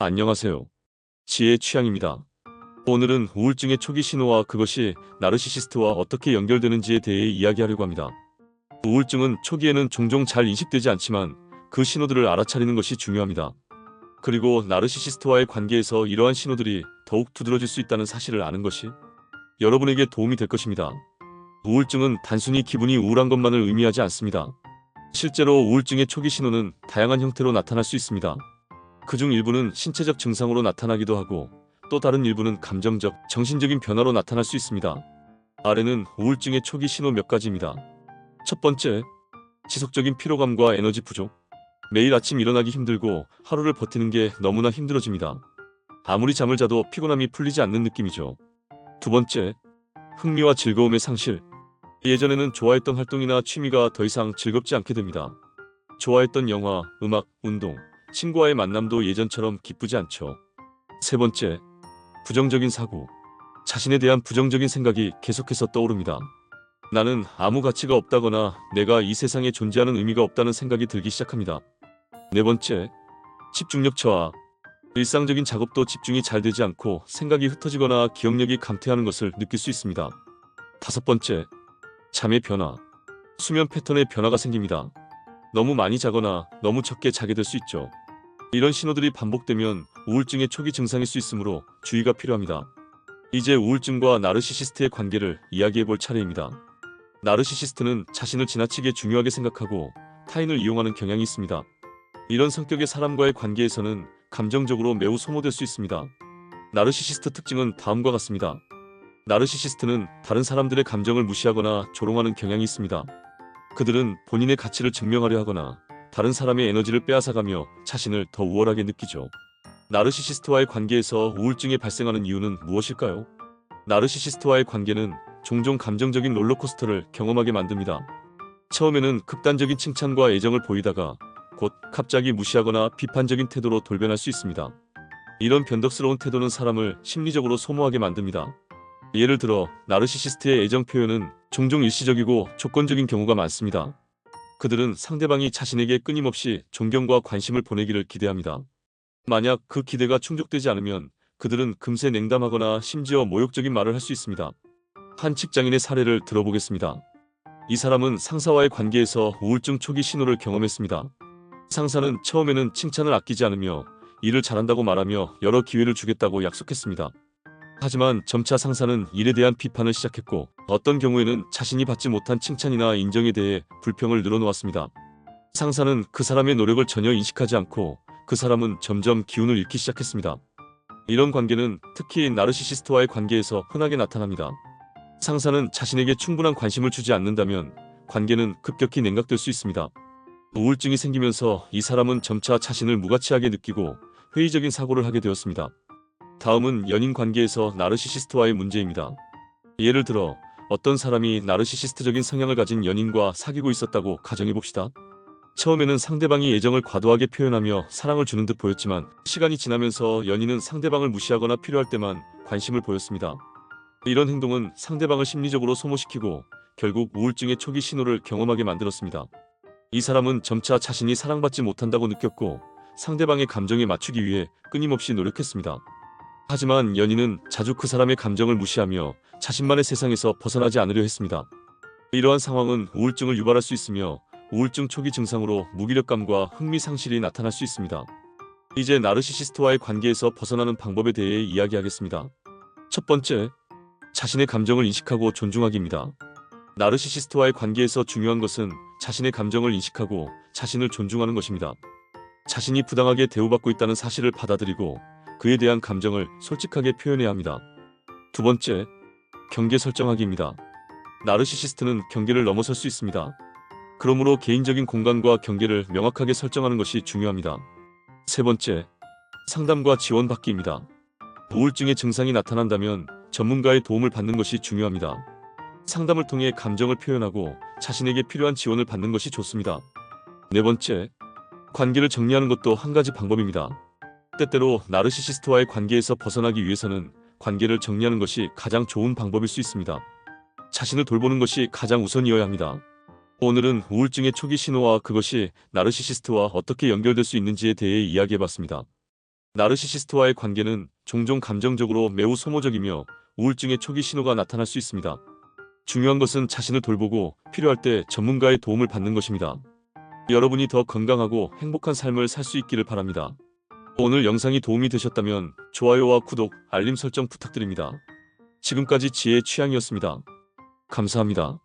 안녕하세요. 지혜 취향입니다. 오늘은 우울증의 초기 신호와 그것이 나르시시스트와 어떻게 연결되는지에 대해 이야기하려고 합니다. 우울증은 초기에는 종종 잘 인식되지 않지만 그 신호들을 알아차리는 것이 중요합니다. 그리고 나르시시스트와의 관계에서 이러한 신호들이 더욱 두드러질 수 있다는 사실을 아는 것이 여러분에게 도움이 될 것입니다. 우울증은 단순히 기분이 우울한 것만을 의미하지 않습니다. 실제로 우울증의 초기 신호는 다양한 형태로 나타날 수 있습니다. 그중 일부는 신체적 증상으로 나타나기도 하고 또 다른 일부는 감정적, 정신적인 변화로 나타날 수 있습니다. 아래는 우울증의 초기 신호 몇 가지입니다. 첫 번째, 지속적인 피로감과 에너지 부족. 매일 아침 일어나기 힘들고 하루를 버티는 게 너무나 힘들어집니다. 아무리 잠을 자도 피곤함이 풀리지 않는 느낌이죠. 두 번째, 흥미와 즐거움의 상실. 예전에는 좋아했던 활동이나 취미가 더 이상 즐겁지 않게 됩니다. 좋아했던 영화, 음악, 운동, 친구와의 만남도 예전처럼 기쁘지 않죠. 세 번째, 부정적인 사고. 자신에 대한 부정적인 생각이 계속해서 떠오릅니다. 나는 아무 가치가 없다거나 내가 이 세상에 존재하는 의미가 없다는 생각이 들기 시작합니다. 네 번째, 집중력 저하. 일상적인 작업도 집중이 잘 되지 않고 생각이 흩어지거나 기억력이 감퇴하는 것을 느낄 수 있습니다. 다섯 번째, 잠의 변화. 수면 패턴에 변화가 생깁니다. 너무 많이 자거나 너무 적게 자게 될 수 있죠. 이런 신호들이 반복되면 우울증의 초기 증상일 수 있으므로 주의가 필요합니다. 이제 우울증과 나르시시스트의 관계를 이야기해 볼 차례입니다. 나르시시스트는 자신을 지나치게 중요하게 생각하고 타인을 이용하는 경향이 있습니다. 이런 성격의 사람과의 관계에서는 감정적으로 매우 소모될 수 있습니다. 나르시시스트 특징은 다음과 같습니다. 나르시시스트는 다른 사람들의 감정을 무시하거나 조롱하는 경향이 있습니다. 그들은 본인의 가치를 증명하려 하거나 다른 사람의 에너지를 빼앗아가며 자신을 더 우월하게 느끼죠. 나르시시스트와의 관계에서 우울증이 발생하는 이유는 무엇일까요? 나르시시스트와의 관계는 종종 감정적인 롤러코스터를 경험하게 만듭니다. 처음에는 극단적인 칭찬과 애정을 보이다가 곧 갑자기 무시하거나 비판적인 태도로 돌변할 수 있습니다. 이런 변덕스러운 태도는 사람을 심리적으로 소모하게 만듭니다. 예를 들어 나르시시스트의 애정 표현은 종종 일시적이고 조건적인 경우가 많습니다. 그들은 상대방이 자신에게 끊임없이 존경과 관심을 보내기를 기대합니다. 만약 그 기대가 충족되지 않으면 그들은 금세 냉담하거나 심지어 모욕적인 말을 할 수 있습니다. 한 직장인의 사례를 들어보겠습니다. 이 사람은 상사와의 관계에서 우울증 초기 신호를 경험했습니다. 상사는 처음에는 칭찬을 아끼지 않으며 일을 잘한다고 말하며 여러 기회를 주겠다고 약속했습니다. 하지만 점차 상사는 일에 대한 비판을 시작했고 어떤 경우에는 자신이 받지 못한 칭찬이나 인정에 대해 불평을 늘어놓았습니다. 상사는 그 사람의 노력을 전혀 인식하지 않고 그 사람은 점점 기운을 잃기 시작했습니다. 이런 관계는 특히 나르시시스트와의 관계에서 흔하게 나타납니다. 상사는 자신에게 충분한 관심을 주지 않는다면 관계는 급격히 냉각될 수 있습니다. 우울증이 생기면서 이 사람은 점차 자신을 무가치하게 느끼고 회의적인 사고를 하게 되었습니다. 다음은 연인 관계에서 나르시시스트와의 문제입니다. 예를 들어 어떤 사람이 나르시시스트적인 성향을 가진 연인과 사귀고 있었다고 가정해봅시다. 처음에는 상대방이 애정을 과도하게 표현하며 사랑을 주는 듯 보였지만 시간이 지나면서 연인은 상대방을 무시하거나 필요할 때만 관심을 보였습니다. 이런 행동은 상대방을 심리적으로 소모시키고 결국 우울증의 초기 신호를 경험하게 만들었습니다. 이 사람은 점차 자신이 사랑받지 못한다고 느꼈고 상대방의 감정에 맞추기 위해 끊임없이 노력했습니다. 하지만 연인은 자주 그 사람의 감정을 무시하며 자신만의 세상에서 벗어나지 않으려 했습니다. 이러한 상황은 우울증을 유발할 수 있으며 우울증 초기 증상으로 무기력감과 흥미 상실이 나타날 수 있습니다. 이제 나르시시스트와의 관계에서 벗어나는 방법에 대해 이야기하겠습니다. 첫 번째, 자신의 감정을 인식하고 존중하기입니다. 나르시시스트와의 관계에서 중요한 것은 자신의 감정을 인식하고 자신을 존중하는 것입니다. 자신이 부당하게 대우받고 있다는 사실을 받아들이고 그에 대한 감정을 솔직하게 표현해야 합니다. 두 번째, 경계 설정하기입니다. 나르시시스트는 경계를 넘어설 수 있습니다. 그러므로 개인적인 공간과 경계를 명확하게 설정하는 것이 중요합니다. 세 번째, 상담과 지원받기입니다. 우울증의 증상이 나타난다면 전문가의 도움을 받는 것이 중요합니다. 상담을 통해 감정을 표현하고 자신에게 필요한 지원을 받는 것이 좋습니다. 네 번째, 관계를 정리하는 것도 한 가지 방법입니다. 때때로 나르시시스트와의 관계에서 벗어나기 위해서는 관계를 정리하는 것이 가장 좋은 방법일 수 있습니다. 자신을 돌보는 것이 가장 우선이어야 합니다. 오늘은 우울증의 초기 신호와 그것이 나르시시스트와 어떻게 연결될 수 있는지에 대해 이야기해봤습니다. 나르시시스트와의 관계는 종종 감정적으로 매우 소모적이며 우울증의 초기 신호가 나타날 수 있습니다. 중요한 것은 자신을 돌보고 필요할 때 전문가의 도움을 받는 것입니다. 여러분이 더 건강하고 행복한 삶을 살 수 있기를 바랍니다. 오늘 영상이 도움이 되셨다면 좋아요와 구독, 알림 설정 부탁드립니다. 지금까지 지혜의 취향이었습니다. 감사합니다.